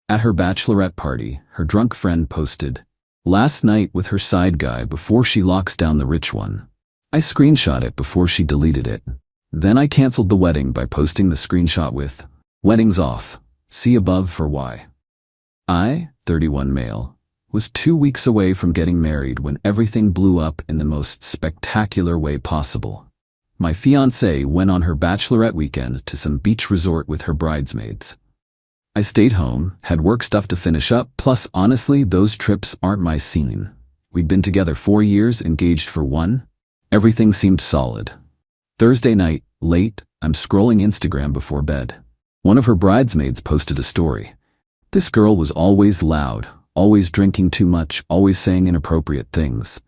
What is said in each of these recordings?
At her bachelorette party, her drunk friend posted, "Last night with her side guy before she locks down the rich one." I screenshot it before she deleted it. Then I canceled the wedding by posting the screenshot with, "Wedding's off. See above for why." I, 31 male, was 2 weeks away from getting married when everything blew up in the most spectacular way possible. My fiancée went on her bachelorette weekend to some beach resort with her bridesmaids. I stayed home, had work stuff to finish up, plus honestly, those trips aren't my scene. We'd been together 4 years, engaged for 1. Everything seemed solid. Thursday night, late, I'm scrolling Instagram before bed. One of her bridesmaids posted a story. This girl was always loud, always drinking too much, always saying inappropriate things.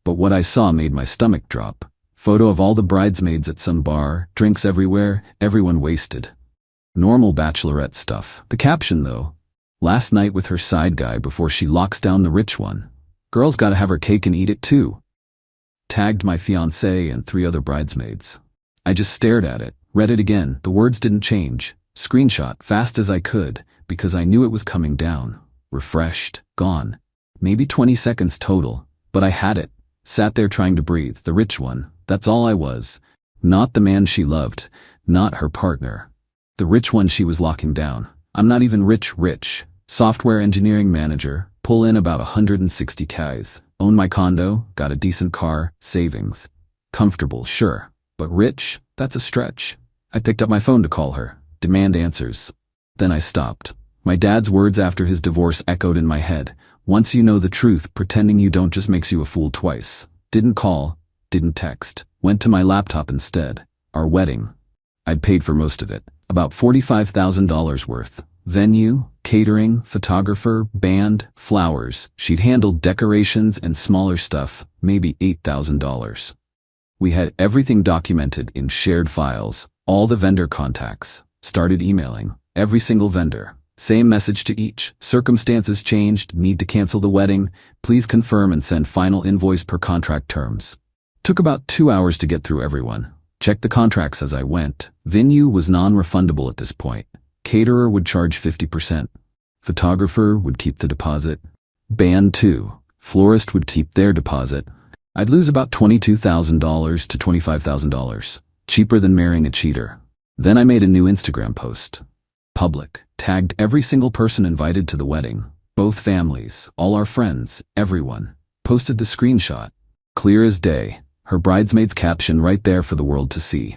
But what I saw made my stomach drop. Photo of all the bridesmaids at some bar, drinks everywhere, everyone wasted. Normal bachelorette stuff. The caption though, "Last night with her side guy before she locks down the rich one. Girl's gotta have her cake and eat it too." Tagged my fiancée and 3 other bridesmaids. I just stared at it, read it again, the words didn't change. Screenshot fast as I could, because I knew it was coming down. Refreshed, gone. Maybe 20 seconds total, but I had it. Sat there trying to breathe, the rich one, that's all I was. Not the man she loved, not her partner. The rich one she was locking down. I'm not even rich. Software engineering manager, pull in about 160 Ks. Own my condo, got a decent car, savings. Comfortable, sure. But rich, that's a stretch. I picked up my phone to call her, demand answers. Then I stopped. My dad's words after his divorce echoed in my head. Once you know the truth, pretending you don't just makes you a fool twice. Didn't call, didn't text. Went to my laptop instead. Our wedding. I'd paid for most of it. About $45,000 worth. Venue, catering, photographer, band, flowers. She'd handled decorations and smaller stuff, maybe $8,000. We had everything documented in shared files, all the vendor contacts. Started emailing every single vendor. Same message to each. Circumstances changed, need to cancel the wedding. Please confirm and send final invoice per contract terms. Took about 2 hours to get through everyone. Checked the contracts as I went. Venue was non-refundable at this point. Caterer would charge 50%. Photographer would keep the deposit. Band too. Florist would keep their deposit. I'd lose about $22,000 to $25,000. Cheaper than marrying a cheater. Then I made a new Instagram post. Public. Tagged every single person invited to the wedding. Both families, all our friends, everyone. Posted the screenshot. Clear as day. Her bridesmaid's caption right there for the world to see.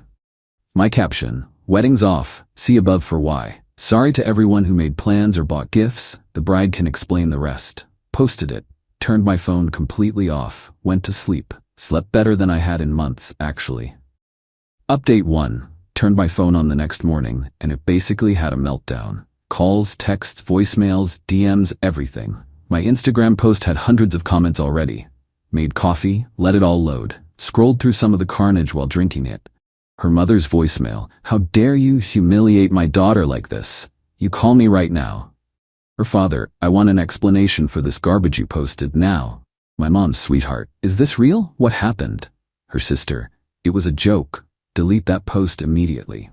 My caption, "Wedding's off, see above for why. Sorry to everyone who made plans or bought gifts, the bride can explain the rest." Posted it, turned my phone completely off, went to sleep, slept better than I had in months, actually. Update 1, turned my phone on the next morning, and it basically had a meltdown. Calls, texts, voicemails, DMs, everything. My Instagram post had hundreds of comments already. Made coffee, let it all load. Scrolled through some of the carnage while drinking it. Her mother's voicemail, "How dare you humiliate my daughter like this? You call me right now." Her father, "I want an explanation for this garbage you posted now." My mom's, "Sweetheart, is this real? What happened?" Her sister, "It was a joke. Delete that post immediately."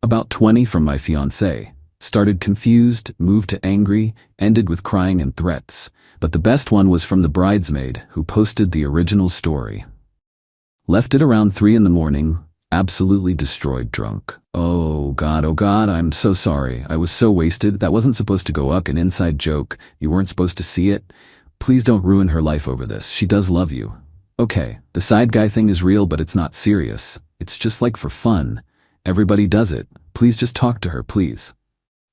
About 20 from my fiancé. Started confused, moved to angry, ended with crying and threats. But the best one was from the bridesmaid who posted the original story. Left it around 3 in the morning, absolutely destroyed drunk. Oh God, I'm so sorry. I was so wasted. That wasn't supposed to go up, an inside joke. You weren't supposed to see it. Please don't ruin her life over this. She does love you. Okay, the side guy thing is real, but it's not serious. It's just like for fun. Everybody does it. Please just talk to her, please.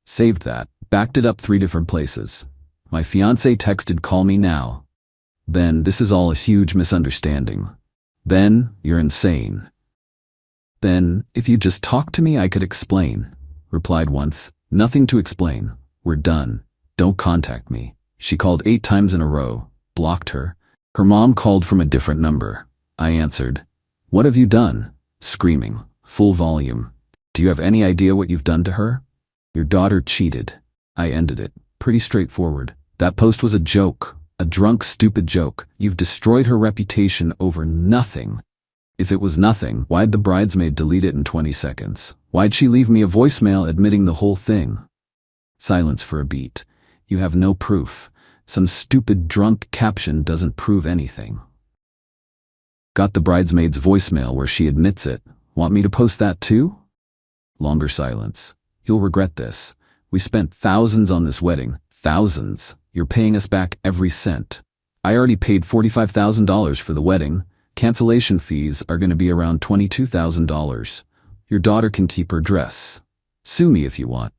Saved that, backed it up 3 different places. My fiancé texted, "Call me now." Then, "This is all a huge misunderstanding." Then, "You're insane." Then, "If you just talk to me, I could explain." Replied once, "Nothing to explain. We're done. Don't contact me." She called 8 times in a row. Blocked her. Her mom called from a different number. I answered. "What have you done?" Screaming, full volume. "Do you have any idea what you've done to her?" "Your daughter cheated." I ended it. Pretty straightforward. That post was a joke. A drunk, stupid joke. You've destroyed her reputation over nothing. If it was nothing, why'd the bridesmaid delete it in 20 seconds? Why'd she leave me a voicemail admitting the whole thing? Silence for a beat. You have no proof. Some stupid drunk caption doesn't prove anything. Got the bridesmaid's voicemail where she admits it. Want me to post that too? Longer silence. You'll regret this. We spent thousands on this wedding. Thousands. You're paying us back every cent. I already paid $45,000 for the wedding. Cancellation fees are going to be around $22,000. Your daughter can keep her dress. Sue me if you want.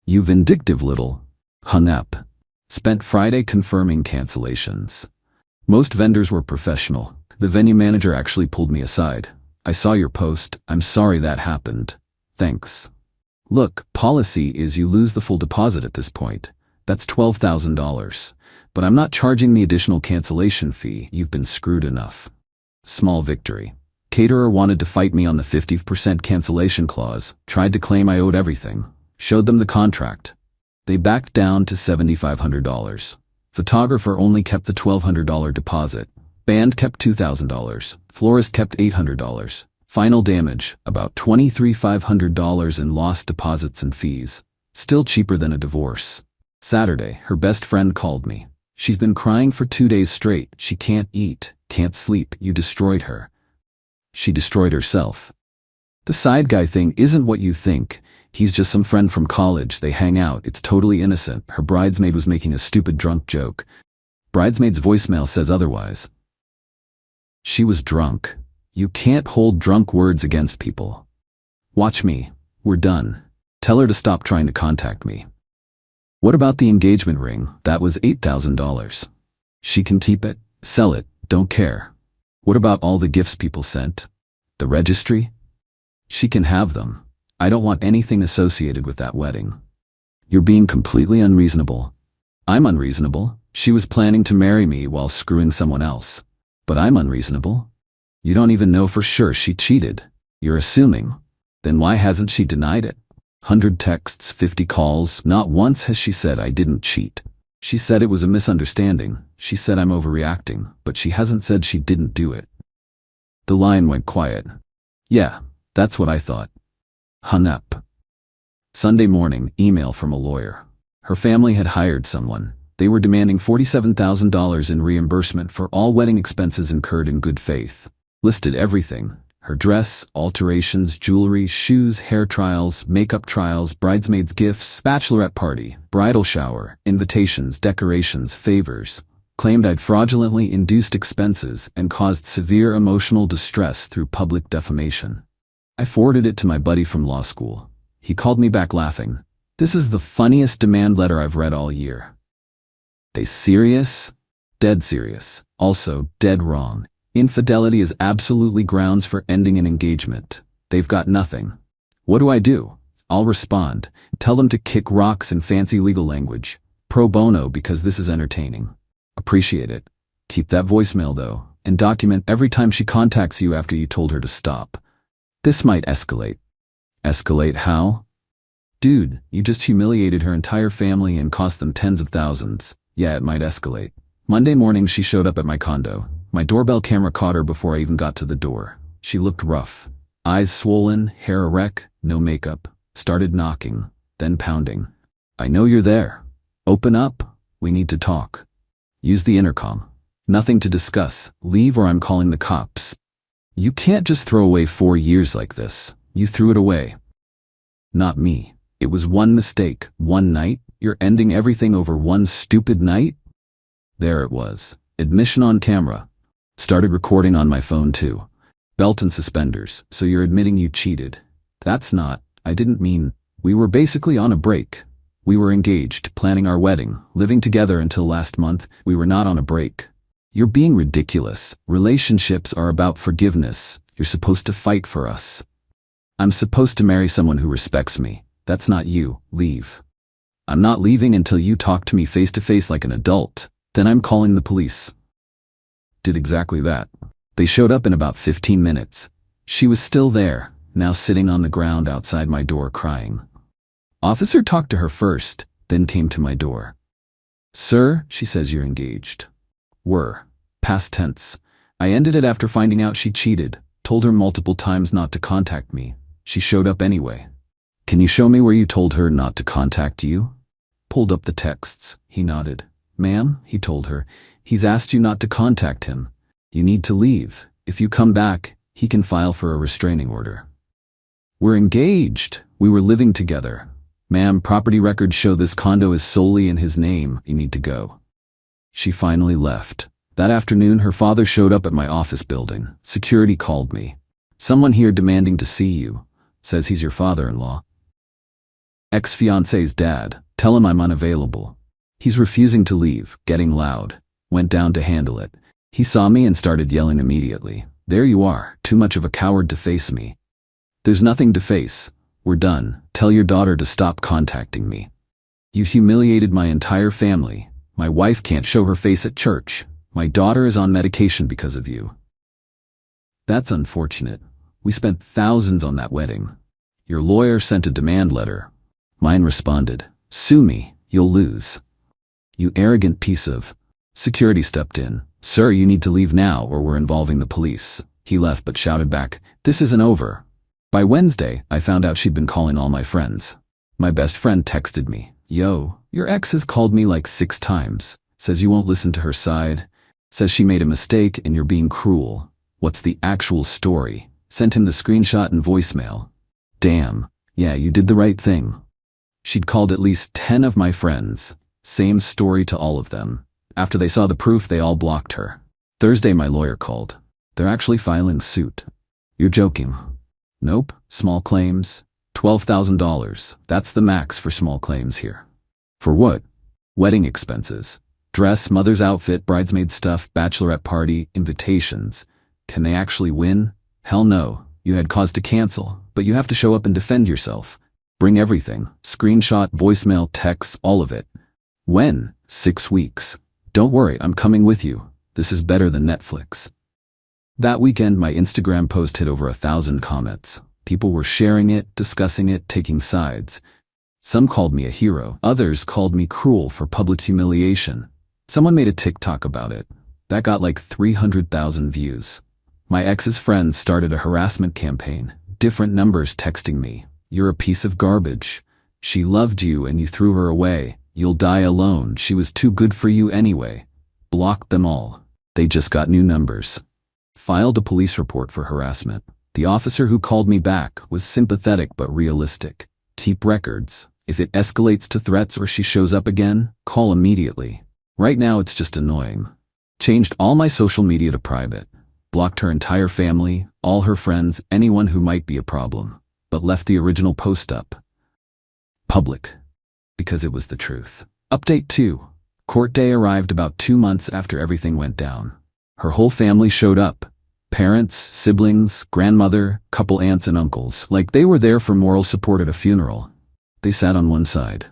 You vindictive little. Hung up. Spent Friday confirming cancellations. Most vendors were professional. The venue manager actually pulled me aside. I saw your post. I'm sorry that happened. Thanks. Look, policy is you lose the full deposit at this point. That's $12,000. But I'm not charging the additional cancellation fee. You've been screwed enough. Small victory. Caterer wanted to fight me on the 50% cancellation clause, tried to claim I owed everything. Showed them the contract. They backed down to $7,500. Photographer only kept the $1,200 deposit. Band kept $2,000. Florist kept $800. Final damage, about $23,500 in lost deposits and fees. Still cheaper than a divorce. Saturday, her best friend called me. She's been crying for 2 days straight. She can't eat, can't sleep. You destroyed her. She destroyed herself. The side guy thing isn't what you think. He's just some friend from college. They hang out. It's totally innocent. Her bridesmaid was making a stupid drunk joke. Bridesmaid's voicemail says otherwise. She was drunk. You can't hold drunk words against people. Watch me. We're done. Tell her to stop trying to contact me. What about the engagement ring? That was $8,000. She can keep it, sell it, don't care. What about all the gifts people sent? The registry? She can have them. I don't want anything associated with that wedding. You're being completely unreasonable. I'm unreasonable. She was planning to marry me while screwing someone else. But I'm unreasonable. You don't even know for sure she cheated. You're assuming. Then why hasn't she denied it? 100 texts, 50 calls. Not once has she said I didn't cheat. She said it was a misunderstanding. She said I'm overreacting, but she hasn't said she didn't do it. The line went quiet. Yeah, that's what I thought. Hung up. Sunday morning, email from a lawyer. Her family had hired someone. They were demanding $47,000 in reimbursement for all wedding expenses incurred in good faith. Listed everything. Her dress, alterations, jewelry, shoes, hair trials, makeup trials, bridesmaids' gifts, bachelorette party, bridal shower, invitations, decorations, favors. Claimed I'd fraudulently induced expenses and caused severe emotional distress through public defamation. I forwarded it to my buddy from law school. He called me back laughing. This is the funniest demand letter I've read all year. They serious? Dead serious. Also, dead wrong. Infidelity is absolutely grounds for ending an engagement. They've got nothing. What do? I'll respond. Tell them to kick rocks in fancy legal language. Pro bono because this is entertaining. Appreciate it. Keep that voicemail though, and document every time she contacts you after you told her to stop. This might escalate. Escalate how? Dude, you just humiliated her entire family and cost them tens of thousands. Yeah, it might escalate. Monday morning she showed up at my condo. My doorbell camera caught her before I even got to the door. She looked rough. Eyes swollen, hair a wreck, no makeup. Started knocking, then pounding. I know you're there. Open up. We need to talk. Use the intercom. Nothing to discuss. Leave or I'm calling the cops. You can't just throw away 4 years like this. You threw it away. Not me. It was one mistake, one night. You're ending everything over one stupid night? There it was. Admission on camera. Started recording on my phone too. Belt and suspenders, so you're admitting you cheated. That's not, I didn't mean, we were basically on a break. We were engaged, planning our wedding, living together until last month. We were not on a break. You're being ridiculous. Relationships are about forgiveness. You're supposed to fight for us. I'm supposed to marry someone who respects me. That's not you. Leave. I'm not leaving until you talk to me face to face like an adult. Then I'm calling the police. Did exactly that. They showed up in about 15 minutes. She was still there, now sitting on the ground outside my door crying. Officer talked to her first, then came to my door. Sir, she says you're engaged. Were. Past tense. I ended it after finding out she cheated, told her multiple times not to contact me. She showed up anyway. Can you show me where you told her not to contact you? Pulled up the texts. He nodded. Ma'am, he told her, he's asked you not to contact him. You need to leave. If you come back, he can file for a restraining order. We're engaged. We were living together. Ma'am, property records show this condo is solely in his name. You need to go. She finally left. That afternoon, her father showed up at my office building. Security called me. Someone here demanding to see you. Says he's your father-in-law. Ex-fiancé's dad. Tell him I'm unavailable. He's refusing to leave, getting loud. Went down to handle it. He saw me and started yelling immediately. There you are, too much of a coward to face me. There's nothing to face. We're done. Tell your daughter to stop contacting me. You humiliated my entire family. My wife can't show her face at church. My daughter is on medication because of you. That's unfortunate. We spent thousands on that wedding. Your lawyer sent a demand letter. Mine responded, sue me, you'll lose. You arrogant piece of... Security stepped in. Sir, you need to leave now or we're involving the police. He left but shouted back, this isn't over. By Wednesday, I found out she'd been calling all my friends. My best friend texted me, yo, your ex has called me like 6 times. Says you won't listen to her side. Says she made a mistake and you're being cruel. What's the actual story? Sent him the screenshot and voicemail. Damn, yeah, you did the right thing. She'd called at least 10 of my friends. Same story to all of them. After they saw the proof, they all blocked her. Thursday, my lawyer called. They're actually filing suit. You're joking. Nope, small claims. $12,000. That's the max for small claims here. For what? Wedding expenses. Dress, mother's outfit, bridesmaid stuff, bachelorette party, invitations. Can they actually win? Hell no. You had cause to cancel, but you have to show up and defend yourself. Bring everything. Screenshot, voicemail, texts, all of it. When? 6 weeks. Don't worry, I'm coming with you. This is better than Netflix. That weekend, my Instagram post hit over 1,000 comments. People were sharing it, discussing it, taking sides. Some called me a hero. Others called me cruel for public humiliation. Someone made a TikTok about it. That got like 300,000 views. My ex's friends started a harassment campaign. Different numbers texting me. You're a piece of garbage. She loved you and you threw her away. You'll die alone. She was too good for you anyway. Blocked them all. They just got new numbers. Filed a police report for harassment. The officer who called me back was sympathetic but realistic. Keep records. If it escalates to threats or she shows up again, call immediately. Right now it's just annoying. Changed all my social media to private. Blocked her entire family, all her friends, anyone who might be a problem. But left the original post up. Public. Because it was the truth. Update 2. Court day arrived about 2 months after everything went down. Her whole family showed up. Parents, siblings, grandmother, couple aunts and uncles, like they were there for moral support at a funeral. They sat on one side.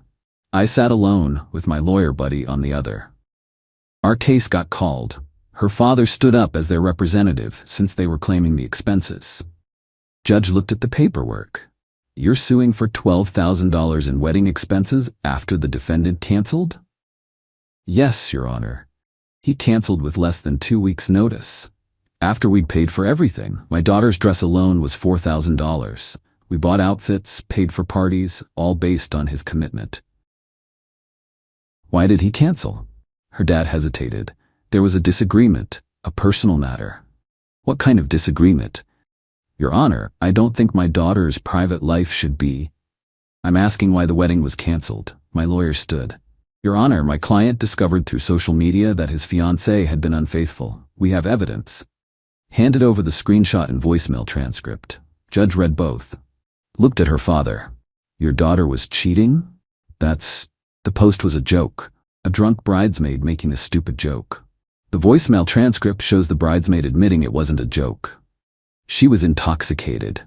I sat alone, with my lawyer buddy on the other. Our case got called. Her father stood up as their representative since they were claiming the expenses. Judge looked at the paperwork. You're suing for $12,000 in wedding expenses after the defendant canceled? Yes, Your Honor. He canceled with less than 2 weeks' notice. After we'd paid for everything, my daughter's dress alone was $4,000. We bought outfits, paid for parties, all based on his commitment. Why did he cancel? Her dad hesitated. There was a disagreement, a personal matter. What kind of disagreement? Your Honor, I don't think my daughter's private life should be. I'm asking why the wedding was canceled. My lawyer stood. Your Honor, my client discovered through social media that his fiancée had been unfaithful. We have evidence. Handed over the screenshot and voicemail transcript. Judge read both. Looked at her father. Your daughter was cheating? The post was a joke. A drunk bridesmaid making a stupid joke. The voicemail transcript shows the bridesmaid admitting it wasn't a joke. She was intoxicated.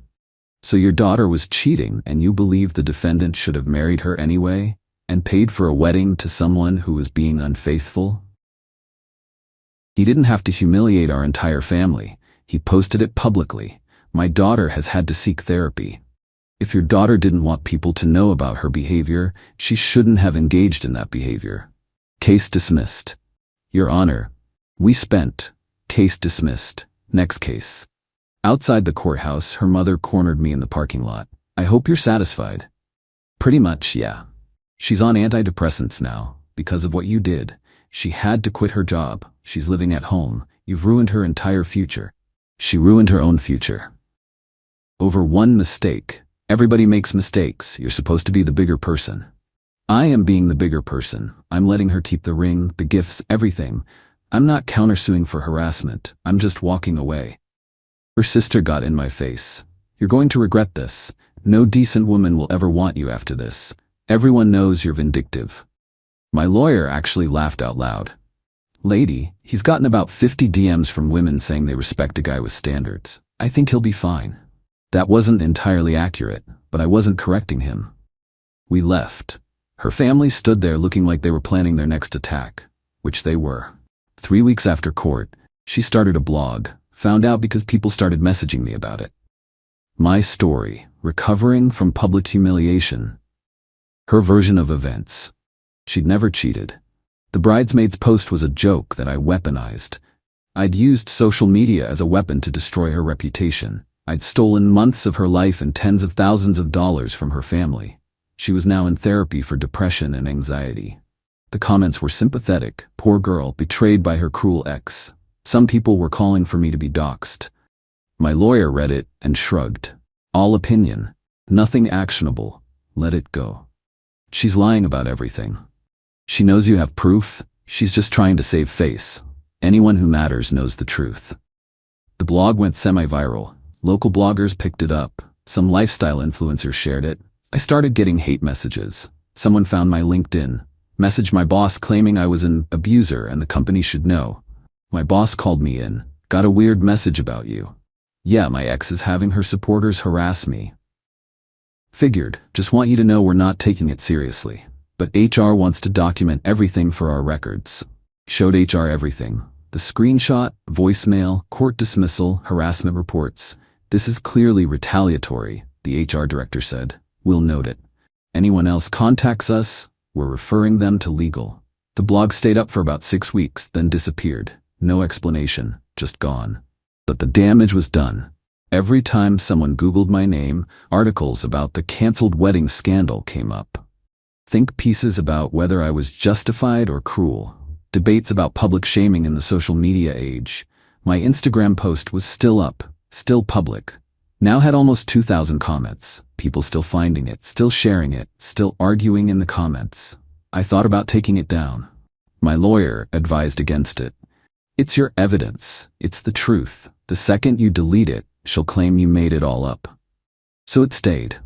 So your daughter was cheating and you believe the defendant should have married her anyway and paid for a wedding to someone who was being unfaithful? He didn't have to humiliate our entire family. He posted it publicly. My daughter has had to seek therapy. If your daughter didn't want people to know about her behavior, she shouldn't have engaged in that behavior. Case dismissed. Your Honor, we spent. Case dismissed. Next case. Outside the courthouse, her mother cornered me in the parking lot. I hope you're satisfied. Pretty much, yeah. She's on antidepressants now, because of what you did. She had to quit her job. She's living at home. You've ruined her entire future. She ruined her own future. Over one mistake. Everybody makes mistakes. You're supposed to be the bigger person. I am being the bigger person. I'm letting her keep the ring, the gifts, everything. I'm not countersuing for harassment. I'm just walking away. Her sister got in my face. You're going to regret this. No decent woman will ever want you after this. Everyone knows you're vindictive. My lawyer actually laughed out loud. Lady, he's gotten about 50 DMs from women saying they respect a guy with standards. I think he'll be fine. That wasn't entirely accurate, but I wasn't correcting him. We left. Her family stood there looking like they were planning their next attack, which they were. 3 weeks after court, she started a blog, found out because people started messaging me about it. My story, recovering from public humiliation. Her version of events. She'd never cheated. The bridesmaid's post was a joke that I weaponized. I'd used social media as a weapon to destroy her reputation. I'd stolen months of her life and tens of thousands of dollars from her family. She was now in therapy for depression and anxiety. The comments were sympathetic. Poor girl, betrayed by her cruel ex. Some people were calling for me to be doxxed. My lawyer read it and shrugged. All opinion. Nothing actionable. Let it go. She's lying about everything. She knows you have proof. She's just trying to save face. Anyone who matters knows the truth. The blog went semi-viral. Local bloggers picked it up. Some lifestyle influencers shared it. I started getting hate messages. Someone found my LinkedIn, messaged my boss claiming I was an abuser and the company should know. My boss called me in. Got a weird message about you. Yeah, my ex is having her supporters harass me. Figured, just want you to know we're not taking it seriously. But HR wants to document everything for our records. Showed HR everything. The screenshot, voicemail, court dismissal, harassment reports. This is clearly retaliatory, the HR director said. We'll note it. Anyone else contacts us, we're referring them to legal. The blog stayed up for about 6 weeks, then disappeared. No explanation, just gone. But the damage was done. Every time someone Googled my name, articles about the canceled wedding scandal came up. Think pieces about whether I was justified or cruel. Debates about public shaming in the social media age. My Instagram post was still up, still public. Now had almost 2,000 comments. People still finding it, still sharing it, still arguing in the comments. I thought about taking it down. My lawyer advised against it. It's your evidence. It's the truth. The second you delete it, she'll claim you made it all up. So it stayed.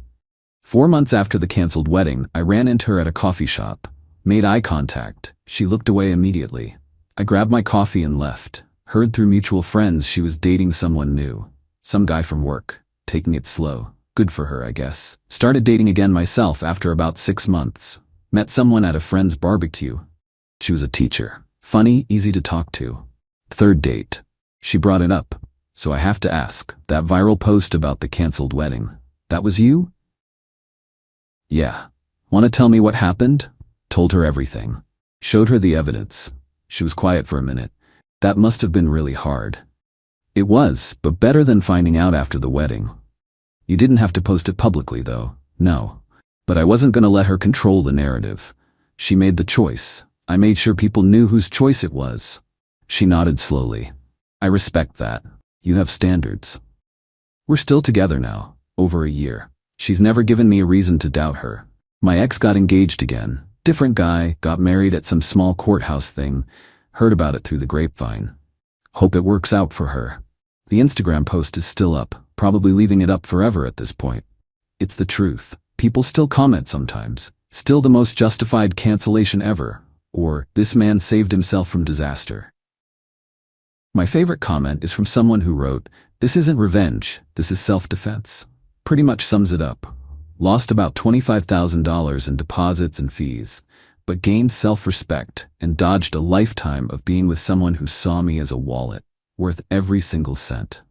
4 months after the canceled wedding, I ran into her at a coffee shop. Made eye contact. She looked away immediately. I grabbed my coffee and left. Heard through mutual friends she was dating someone new. Some guy from work. Taking it slow. Good for her, I guess. Started dating again myself after about 6 months. Met someone at a friend's barbecue. She was a teacher. Funny, easy to talk to. 3rd date. She brought it up. So I have to ask, that viral post about the canceled wedding, that was you? Yeah. Want to tell me what happened? Told her everything. Showed her the evidence. She was quiet for a minute. That must have been really hard. It was, but better than finding out after the wedding. You didn't have to post it publicly, though. No. But I wasn't going to let her control the narrative. She made the choice. I made sure people knew whose choice it was. She nodded slowly. I respect that. You have standards. We're still together now, over a year. She's never given me a reason to doubt her. My ex got engaged again. Different guy, got married at some small courthouse thing. Heard about it through the grapevine. Hope it works out for her. The Instagram post is still up, probably leaving it up forever at this point. It's the truth. People still comment sometimes. Still the most justified cancellation ever. Or, this man saved himself from disaster. My favorite comment is from someone who wrote, "This isn't revenge, this is self-defense." Pretty much sums it up. Lost about $25,000 in deposits and fees, but gained self-respect and dodged a lifetime of being with someone who saw me as a wallet, worth every single cent.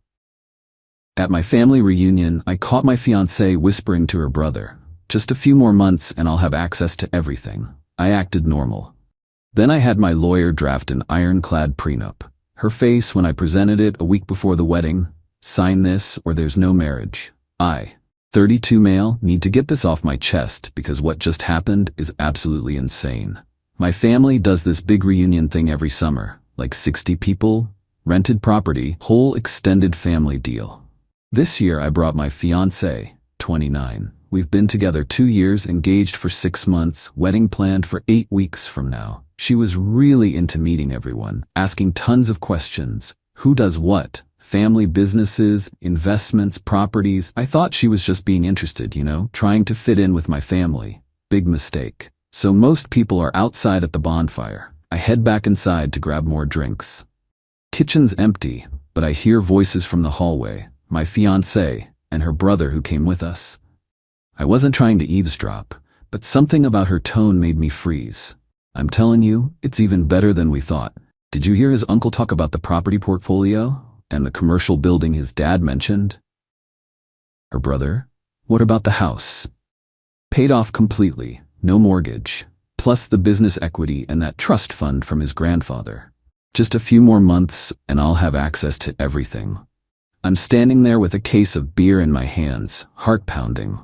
At my family reunion, I caught my fiancée whispering to her brother, "Just a few more months and I'll have access to everything." I acted normal. Then I had my lawyer draft an ironclad prenup. Her face when I presented it a week before the wedding, "Sign this or there's no marriage." I 32 male, need to get this off my chest because what just happened is absolutely insane. My family does this big reunion thing every summer, like 60 people, rented property, whole extended family deal. This year I brought my fiancée, 29. We've been together 2 years, engaged for 6 months, wedding planned for 8 weeks from now. She was really into meeting everyone, asking tons of questions. Who does what? Family businesses, investments, properties. I thought she was just being interested, trying to fit in with my family. Big mistake. So most people are outside at the bonfire. I head back inside to grab more drinks. Kitchen's empty, but I hear voices from the hallway. My fiancée and her brother who came with us. I wasn't trying to eavesdrop, but something about her tone made me freeze. I'm telling you, it's even better than we thought. Did you hear his uncle talk about the property portfolio? And the commercial building his dad mentioned? Her brother? What about the house? Paid off completely, no mortgage, plus the business equity and that trust fund from his grandfather. Just a few more months and I'll have access to everything. I'm standing there with a case of beer in my hands, heart pounding.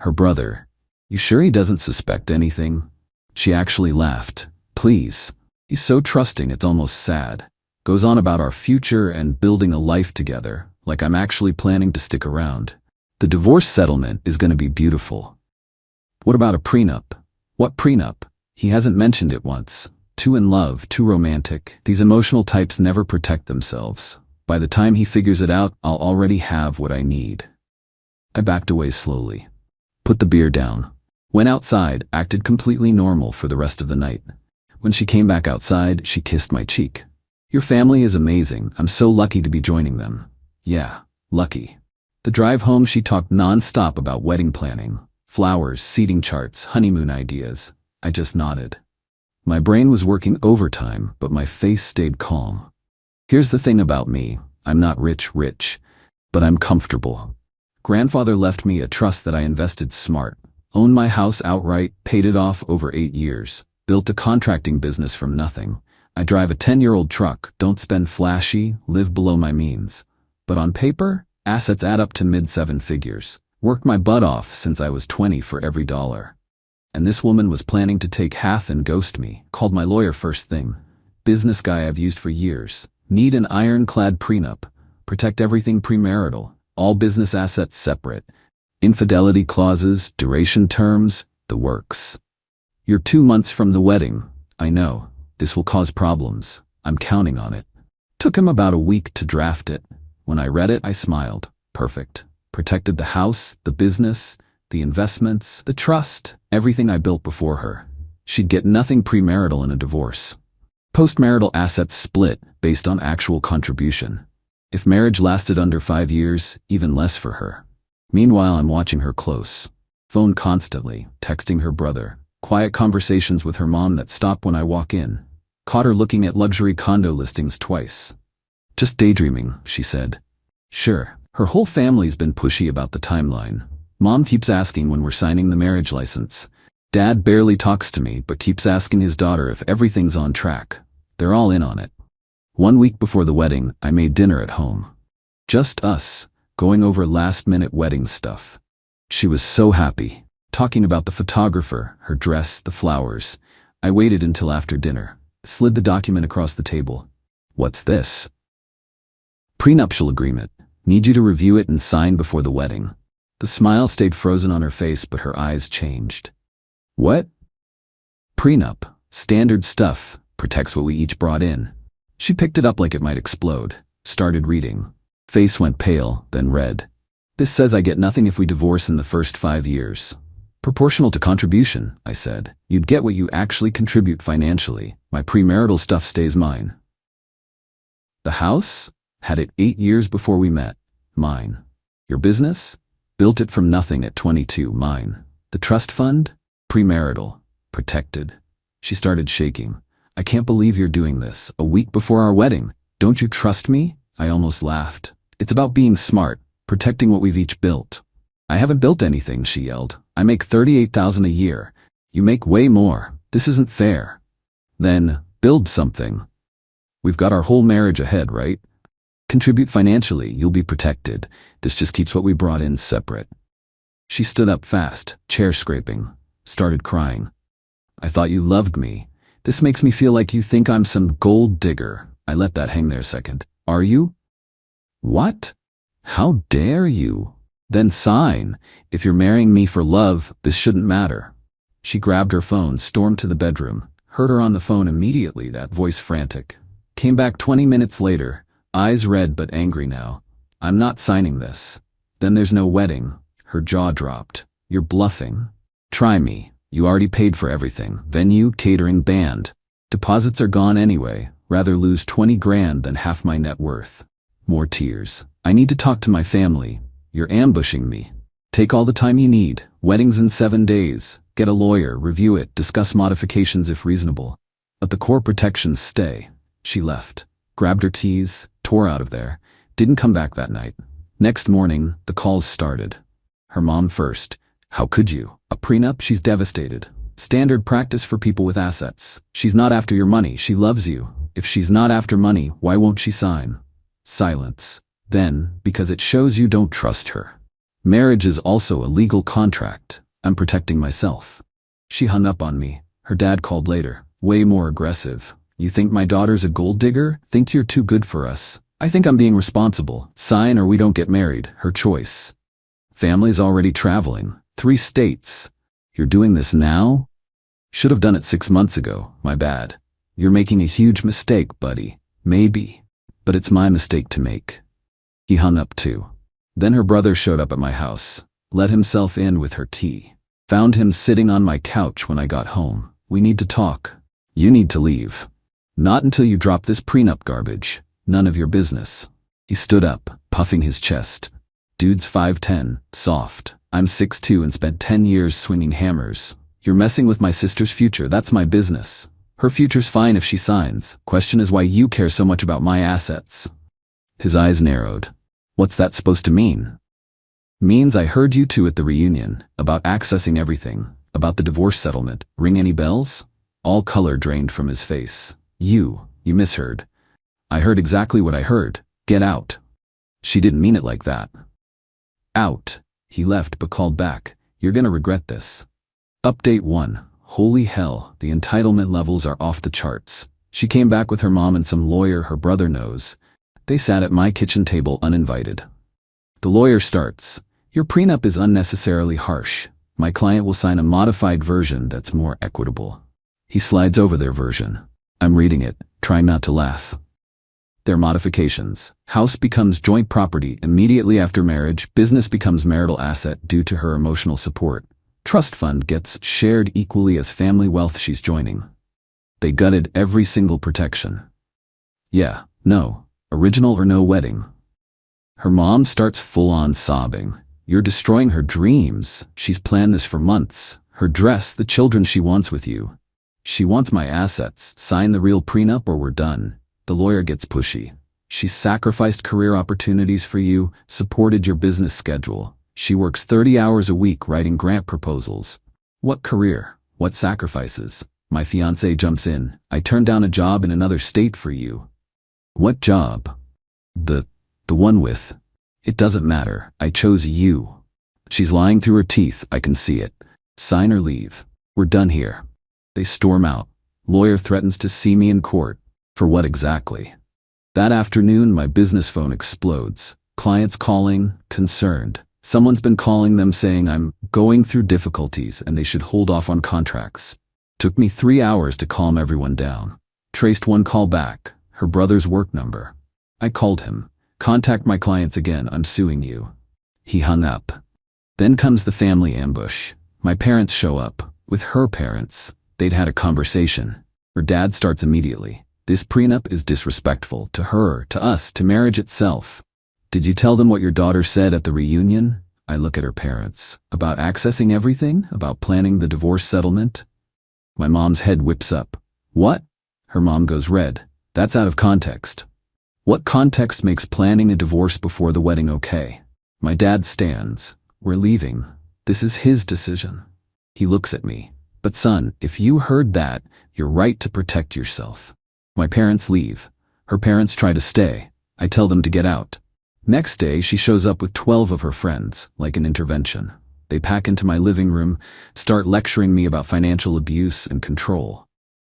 Her brother, you sure he doesn't suspect anything? She actually laughed. Please. He's so trusting it's almost sad. Goes on about our future and building a life together, like I'm actually planning to stick around. The divorce settlement is going to be beautiful. What about a prenup? What prenup? He hasn't mentioned it once. Too in love, too romantic. These emotional types never protect themselves. By the time he figures it out, I'll already have what I need. I backed away slowly. Put the beer down. Went outside, acted completely normal for the rest of the night. When she came back outside, she kissed my cheek. Your family is amazing. I'm so lucky to be joining them. Yeah, lucky. The drive home she talked non-stop about wedding planning, flowers, seating charts, honeymoon ideas. I just nodded. My brain was working overtime, but my face stayed calm. Here's the thing about me. I'm not rich, but I'm comfortable. Grandfather left me a trust that I invested smart. Owned my house outright, paid it off over 8 years. Built a contracting business from nothing. I drive a 10-year-old truck, don't spend flashy, live below my means. But on paper, assets add up to mid-7 figures. Worked my butt off since I was 20 for every dollar. And this woman was planning to take half and ghost me. Called my lawyer first thing. Business guy I've used for years. Need an ironclad prenup. Protect everything premarital. All business assets separate. Infidelity clauses, duration terms, the works. You're 2 months from the wedding. I know. This will cause problems. I'm counting on it. Took him about a week to draft it. When I read it, I smiled. Perfect. Protected the house, the business, the investments, the trust, everything I built before her. She'd get nothing premarital in a divorce. Postmarital assets split based on actual contribution. If marriage lasted under 5 years, even less for her. Meanwhile, I'm watching her close. Phone constantly, texting her brother. Quiet conversations with her mom that stop when I walk in. Caught her looking at luxury condo listings twice. Just daydreaming, she said. Sure, her whole family's been pushy about the timeline. Mom keeps asking when we're signing the marriage license. Dad barely talks to me but keeps asking his daughter if everything's on track. They're all in on it. 1 week before the wedding, I made dinner at home. Just us, going over last-minute wedding stuff. She was so happy, talking about the photographer, her dress, the flowers. I waited until after dinner. Slid the document across the table. What's this? Prenuptial agreement. Need you to review it and sign before the wedding. The smile stayed frozen on her face, but her eyes changed. What? Prenup. Standard stuff. Protects what we each brought in. She picked it up like it might explode. Started reading. Face went pale, then red. This says I get nothing if we divorce in the first 5 years. Proportional to contribution, I said. You'd get what you actually contribute financially. My premarital stuff stays mine. The house? Had it 8 years before we met. Mine. Your business? Built it from nothing at 22. Mine. The trust fund? Premarital. Protected. She started shaking. I can't believe you're doing this. A week before our wedding. Don't you trust me? I almost laughed. It's about being smart, protecting what we've each built. I haven't built anything, she yelled. I make $38,000 a year. You make way more. This isn't fair. Then, build something. We've got our whole marriage ahead, right? Contribute financially, you'll be protected. This just keeps what we brought in separate. She stood up fast, chair scraping, started crying. I thought you loved me. This makes me feel like you think I'm some gold digger. I let that hang there a second. Are you? What? How dare you? Then sign. If you're marrying me for love, this shouldn't matter. She grabbed her phone, stormed to the bedroom, heard her on the phone immediately, that voice frantic. Came back 20 minutes later, eyes red but angry now. I'm not signing this. Then there's no wedding. Her jaw dropped. You're bluffing. Try me. You already paid for everything. Venue, catering, band. Deposits are gone anyway. Rather lose 20 grand than half my net worth. More tears. I need to talk to my family. You're ambushing me. Take all the time you need. Wedding's in 7 days. Get a lawyer, review it, discuss modifications if reasonable. But the core protections stay. She left, grabbed her keys, tore out of there. Didn't come back that night. Next morning, the calls started. Her mom first. How could you? A prenup? She's devastated. Standard practice for people with assets. She's not after your money. She loves you. If she's not after money, why won't she sign? Silence. Then, because it shows you don't trust her. Marriage is also a legal contract. I'm protecting myself. She hung up on me. Her dad called later, way more aggressive. You think my daughter's a gold digger? Think you're too good for us? I think I'm being responsible. Sign or we don't get married. Her choice. Family's already traveling. 3 states. You're doing this now? Should have done it 6 months ago. My bad. You're making a huge mistake, buddy. Maybe. But it's my mistake to make. He hung up too. Then her brother showed up at my house. Let himself in with her key. Found him sitting on my couch when I got home. We need to talk. You need to leave. Not until you drop this prenup garbage. None of your business. He stood up, puffing his chest. Dude's 5'10", soft. I'm 6'2" and spent 10 years swinging hammers. You're messing with my sister's future. That's my business. Her future's fine if she signs. Question is why you care so much about my assets. His eyes narrowed. What's that supposed to mean? Means I heard you two at the reunion, about accessing everything, about the divorce settlement. Ring any bells? All color drained from his face. You misheard. I heard exactly what I heard. Get out. She didn't mean it like that. Out. He left but called back. You're gonna regret this. Update 1. Holy hell, the entitlement levels are off the charts. She came back with her mom and some lawyer her brother knows. They sat at my kitchen table uninvited. The lawyer starts. Your prenup is unnecessarily harsh. My client will sign a modified version that's more equitable. He slides over their version. I'm reading it, trying not to laugh. Their modifications. House becomes joint property immediately after marriage. Business becomes marital asset due to her emotional support. Trust fund gets shared equally as family wealth she's joining. They gutted every single protection. Yeah, no. Original or no wedding. Her mom starts full-on sobbing. You're destroying her dreams. She's planned this for months. Her dress, the children she wants with you. She wants my assets. Sign the real prenup or we're done. The lawyer gets pushy. She's sacrificed career opportunities for you, supported your business schedule. She works 30 hours a week writing grant proposals. What career? What sacrifices? My fiancé jumps in. I turned down a job in another state for you. What job? The one with. It doesn't matter. I chose you. She's lying through her teeth. I can see it. Sign or leave. We're done here. They storm out. Lawyer threatens to see me in court. For what exactly? That afternoon, my business phone explodes. Clients calling, concerned. Someone's been calling them saying I'm going through difficulties and they should hold off on contracts. Took me 3 hours to calm everyone down. Traced one call back. Her brother's work number. I called him. Contact my clients again. I'm suing you. He hung up. Then comes the family ambush. My parents show up. With her parents. They'd had a conversation. Her dad starts immediately. This prenup is disrespectful to her, to us, to marriage itself. Did you tell them what your daughter said at the reunion? I look at her parents. About accessing everything? About planning the divorce settlement? My mom's head whips up. What? Her mom goes red. That's out of context. What context makes planning a divorce before the wedding okay? My dad stands. We're leaving. This is his decision. He looks at me. But son, if you heard that, you're right to protect yourself. My parents leave. Her parents try to stay. I tell them to get out. Next day, she shows up with 12 of her friends, like an intervention. They pack into my living room, start lecturing me about financial abuse and control.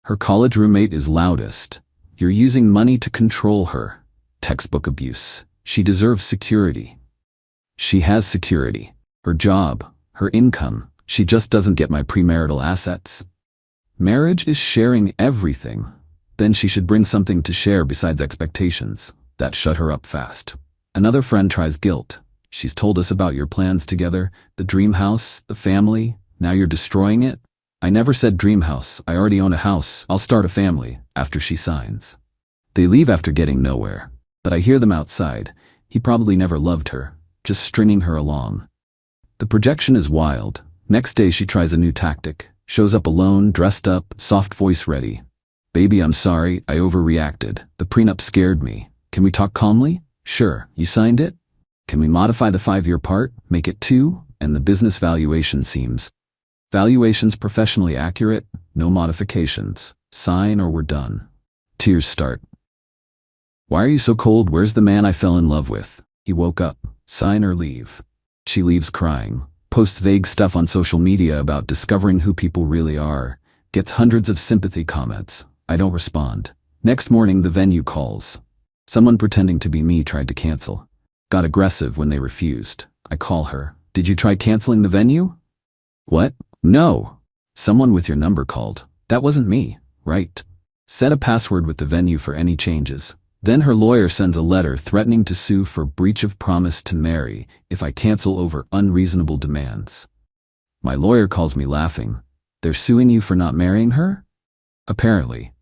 Her college roommate is loudest. You're using money to control her. Textbook abuse. She deserves security. She has security. Her job, her income. She just doesn't get my premarital assets. Marriage is sharing everything. Then she should bring something to share besides expectations. That shut her up fast. Another friend tries guilt. She's told us about your plans together, the dream house, the family. Now you're destroying it? I never said dream house. I already own a house. I'll start a family after she signs. They leave after getting nowhere. But I hear them outside. He probably never loved her, just stringing her along. The projection is wild. Next day she tries a new tactic. Shows up alone, dressed up, soft voice ready. Baby, I'm sorry, I overreacted. The prenup scared me. Can we talk calmly? Sure, you signed it? Can we modify the 5-year part, make it 2, and the business valuation seems. Valuation's professionally accurate, no modifications. Sign or we're done. Tears start. Why are you so cold? Where's the man I fell in love with? He woke up. Sign or leave. She leaves crying. Posts vague stuff on social media about discovering who people really are. Gets hundreds of sympathy comments. I don't respond. Next morning the venue calls. Someone pretending to be me tried to cancel. Got aggressive when they refused. I call her. Did you try canceling the venue? What? No. Someone with your number called. That wasn't me, right? Set a password with the venue for any changes. Then her lawyer sends a letter threatening to sue for breach of promise to marry if I cancel over unreasonable demands. My lawyer calls me laughing. They're suing you for not marrying her? Apparently.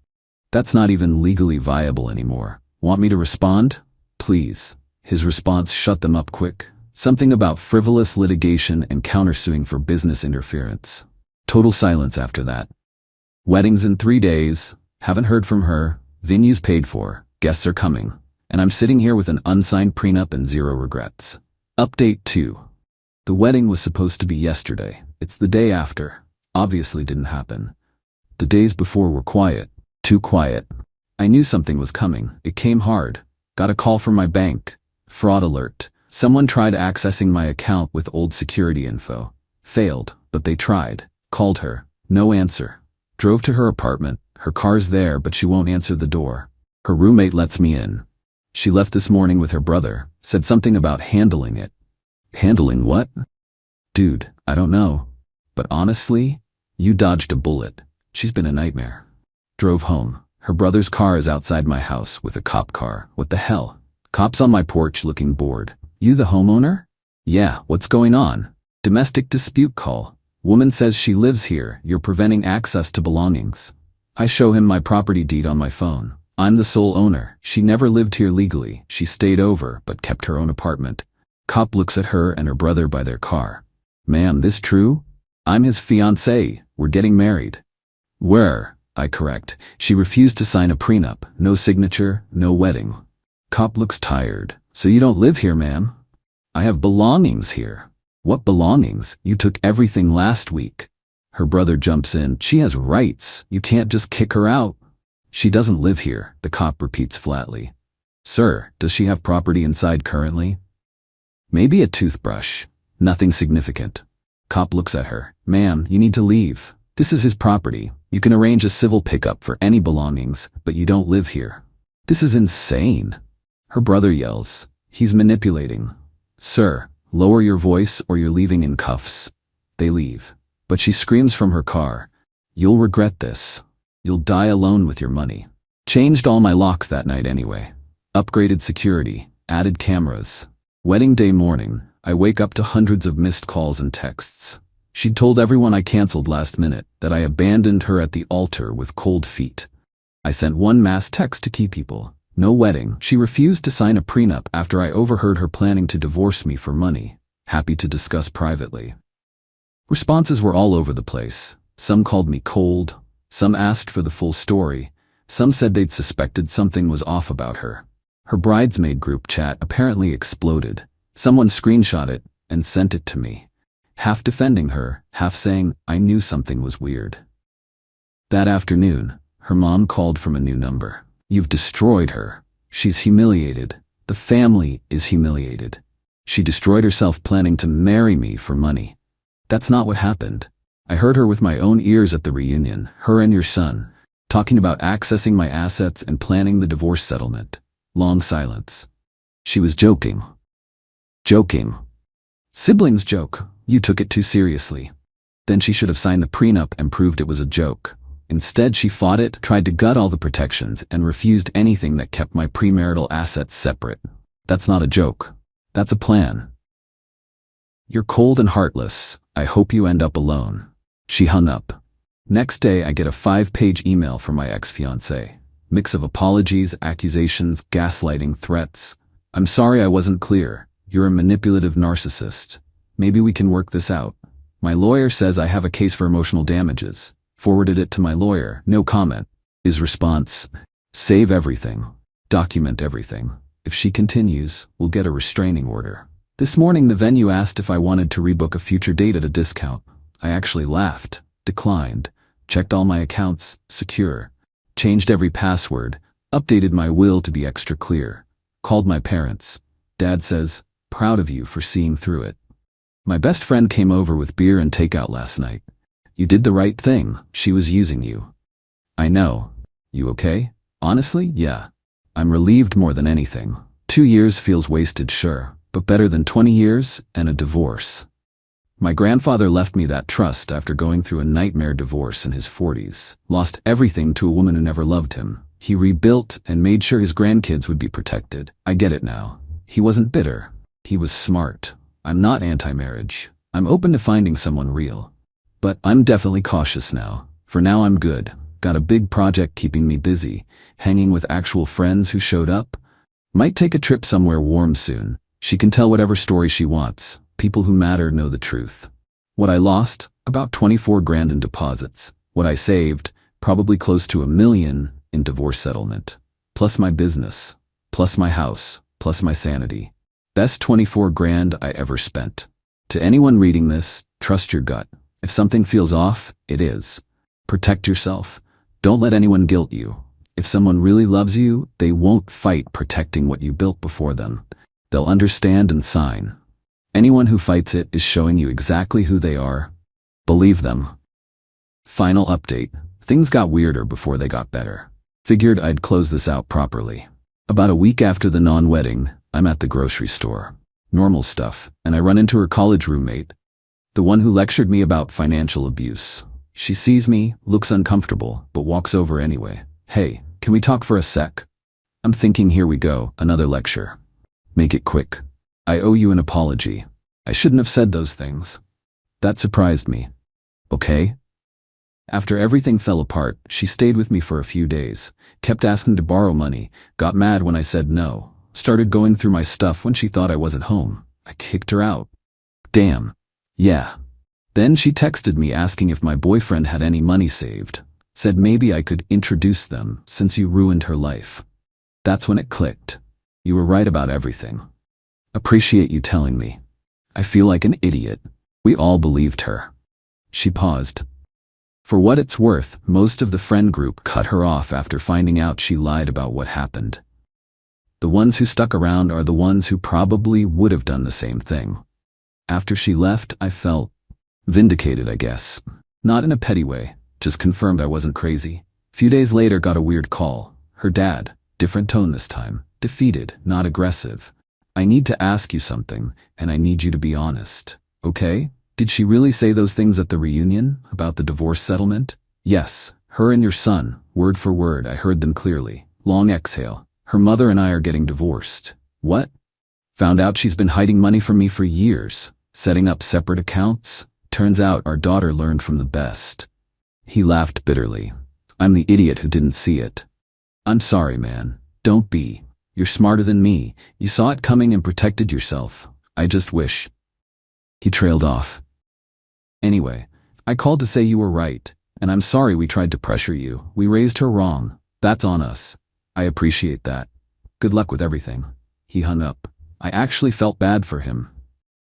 That's not even legally viable anymore. Want me to respond? Please. His response shut them up quick. Something about frivolous litigation and countersuing for business interference. Total silence after that. Weddings in 3 days. Haven't heard from her. Venue's paid for. Guests are coming. And I'm sitting here with an unsigned prenup and 0 regrets. Update 2. The wedding was supposed to be yesterday. It's the day after. Obviously didn't happen. The days before were quiet. Too quiet. I knew something was coming. It came hard. Got a call from my bank. Fraud alert. Someone tried accessing my account with old security info. Failed, but they tried. Called her. No answer. Drove to her apartment. Her car's there, but she won't answer the door. Her roommate lets me in. She left this morning with her brother. Said something about handling it. Handling what? Dude, I don't know. But honestly, you dodged a bullet. She's been a nightmare. Drove home. Her brother's car is outside my house with a cop car. What the hell? Cops on my porch looking bored. You the homeowner? Yeah, what's going on? Domestic dispute call. Woman says she lives here. You're preventing access to belongings. I show him my property deed on my phone. I'm the sole owner. She never lived here legally. She stayed over, but kept her own apartment. Cop looks at her and her brother by their car. Ma'am, this true? I'm his fiancée. We're getting married. Where? I correct. She refused to sign a prenup. No signature, no wedding. Cop looks tired. So you don't live here, ma'am? I have belongings here. What belongings? You took everything last week. Her brother jumps in. She has rights. You can't just kick her out. She doesn't live here, the cop repeats flatly. Sir, does she have property inside currently? Maybe a toothbrush. Nothing significant. Cop looks at her. Ma'am, you need to leave. This is his property. You can arrange a civil pickup for any belongings, but you don't live here. This is insane. Her brother yells. He's manipulating. Sir, lower your voice or you're leaving in cuffs. They leave. But she screams from her car. You'll regret this. You'll die alone with your money. Changed all my locks that night anyway. Upgraded security. Added cameras. Wedding day morning, I wake up to hundreds of missed calls and texts. She'd told everyone I canceled last minute that I abandoned her at the altar with cold feet. I sent one mass text to key people. No wedding. She refused to sign a prenup after I overheard her planning to divorce me for money. Happy to discuss privately. Responses were all over the place. Some called me cold. Some asked for the full story. Some said they'd suspected something was off about her. Her bridesmaid group chat apparently exploded. Someone screenshot it and sent it to me. Half defending her, half saying I knew something was weird. That afternoon, her mom called from a new number. You've destroyed her. She's humiliated. The family is humiliated. She destroyed herself planning to marry me for money. That's not what happened. I heard her with my own ears at the reunion, her and your son, talking about accessing my assets and planning the divorce settlement. Long silence. She was joking. Joking. Sibling's joke. You took it too seriously. Then she should have signed the prenup and proved it was a joke. Instead, she fought it, tried to gut all the protections, and refused anything that kept my premarital assets separate. That's not a joke. That's a plan. You're cold and heartless. I hope you end up alone. She hung up. Next day, I get a 5-page email from my ex-fiancé. Mix of apologies, accusations, gaslighting, threats. I'm sorry I wasn't clear. You're a manipulative narcissist. Maybe we can work this out. My lawyer says I have a case for emotional damages. Forwarded it to my lawyer. No comment. His response: save everything. Document everything. If she continues, we'll get a restraining order. This morning the venue asked if I wanted to rebook a future date at a discount. I actually laughed, declined, checked all my accounts, secure, changed every password, updated my will to be extra clear, called my parents. Dad says, proud of you for seeing through it. My best friend came over with beer and takeout last night. You did the right thing. She was using you. I know. You okay? Honestly, yeah. I'm relieved more than anything. 2 years feels wasted, sure, but better than 20 years and a divorce. My grandfather left me that trust after going through a nightmare divorce in his 40s. Lost everything to a woman who never loved him. He rebuilt and made sure his grandkids would be protected. I get it now. He wasn't bitter. He was smart. I'm not anti-marriage. I'm open to finding someone real. But I'm definitely cautious now. For now I'm good. Got a big project keeping me busy. Hanging with actual friends who showed up. Might take a trip somewhere warm soon. She can tell whatever story she wants. People who matter know the truth. What I lost? About 24 grand in deposits. What I saved? Probably close to $1 million in divorce settlement. Plus my business. Plus my house. Plus my sanity. Best 24 grand I ever spent. To anyone reading this, trust your gut. If something feels off, it is. Protect yourself. Don't let anyone guilt you. If someone really loves you, they won't fight protecting what you built before them. They'll understand and sign. Anyone who fights it is showing you exactly who they are. Believe them. Final update. Things got weirder before they got better. Figured I'd close this out properly. About a week after the non-wedding, I'm at the grocery store. Normal stuff, and I run into her college roommate, the one who lectured me about financial abuse. She sees me, looks uncomfortable, but walks over anyway. Hey, can we talk for a sec? I'm thinking, here we go, another lecture. Make it quick. I owe you an apology. I shouldn't have said those things. That surprised me. Okay? After everything fell apart, she stayed with me for a few days, kept asking to borrow money, got mad when I said no, started going through my stuff when she thought I wasn't home. I kicked her out. Damn. Yeah. Then she texted me asking if my boyfriend had any money saved. Said maybe I could introduce them since you ruined her life. That's when it clicked. You were right about everything. Appreciate you telling me. I feel like an idiot. We all believed her. She paused. For what it's worth, most of the friend group cut her off after finding out she lied about what happened. The ones who stuck around are the ones who probably would have done the same thing. After she left, I felt vindicated, I guess. Not in a petty way, just confirmed I wasn't crazy. Few days later, got a weird call. Her dad, different tone this time, defeated, not aggressive. I need to ask you something, and I need you to be honest, okay? Did she really say those things at the reunion, about the divorce settlement? Yes, her and your son, word for word, I heard them clearly. Long exhale. Her mother and I are getting divorced. What? Found out she's been hiding money from me for years, setting up separate accounts. Turns out our daughter learned from the best. He laughed bitterly. I'm the idiot who didn't see it. I'm sorry, man. Don't be. You're smarter than me. You saw it coming and protected yourself. I just wish. He trailed off. Anyway, I called to say you were right, and I'm sorry we tried to pressure you. We raised her wrong. That's on us. I appreciate that. Good luck with everything. He hung up. I actually felt bad for him.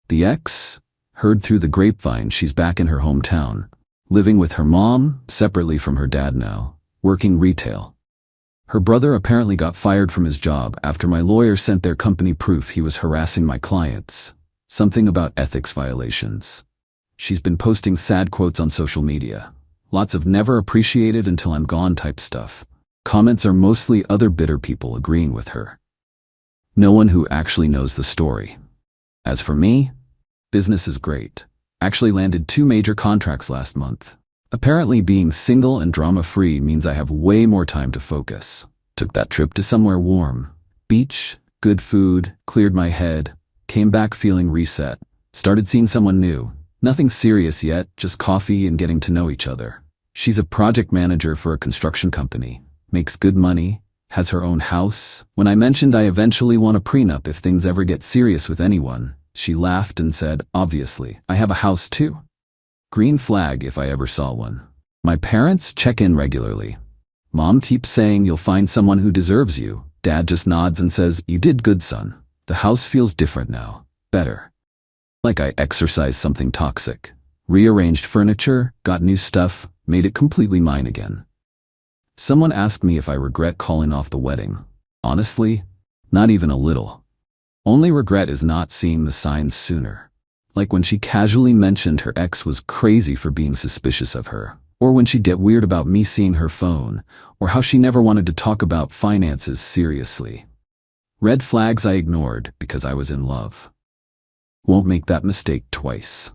The ex? Heard through the grapevine she's back in her hometown, living with her mom, separately from her dad now, working retail. Her brother apparently got fired from his job after my lawyer sent their company proof he was harassing my clients. Something about ethics violations. She's been posting sad quotes on social media. Lots of never appreciated until I'm gone type stuff. Comments are mostly other bitter people agreeing with her. No one who actually knows the story. As for me, business is great. Actually landed 2 major contracts last month. Apparently being single and drama-free means I have way more time to focus. Took that trip to somewhere warm. Beach, good food, cleared my head, came back feeling reset. Started seeing someone new. Nothing serious yet, just coffee and getting to know each other. She's a project manager for a construction company, makes good money, has her own house. When I mentioned I eventually want a prenup if things ever get serious with anyone, she laughed and said, obviously, I have a house too. Green flag if I ever saw one. My parents check in regularly. Mom keeps saying you'll find someone who deserves you. Dad just nods and says, you did good, son. The house feels different now. Better. Like I exorcised something toxic. Rearranged furniture, got new stuff, made it completely mine again. Someone asked me if I regret calling off the wedding. Honestly, not even a little. Only regret is not seeing the signs sooner. Like when she casually mentioned her ex was crazy for being suspicious of her, or when she'd get weird about me seeing her phone, or how she never wanted to talk about finances seriously. Red flags I ignored because I was in love. Won't make that mistake twice.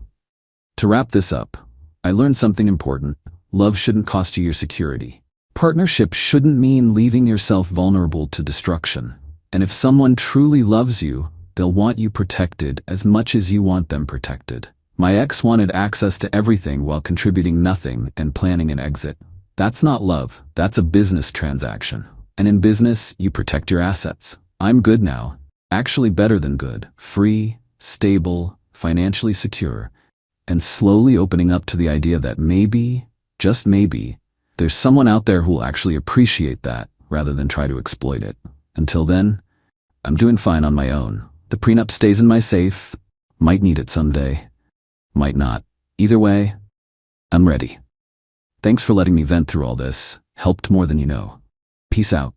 To wrap this up, I learned something important. Love shouldn't cost you your security. Partnership shouldn't mean leaving yourself vulnerable to destruction. And if someone truly loves you, they'll want you protected as much as you want them protected. My ex wanted access to everything while contributing nothing and planning an exit. That's not love, that's a business transaction. And in business, you protect your assets. I'm good now. Actually better than good. Free, stable, financially secure, and slowly opening up to the idea that maybe, just maybe, there's someone out there who'll actually appreciate that rather than try to exploit it. Until then, I'm doing fine on my own. The prenup stays in my safe. Might need it someday. Might not. Either way, I'm ready. Thanks for letting me vent through all this. Helped more than you know. Peace out.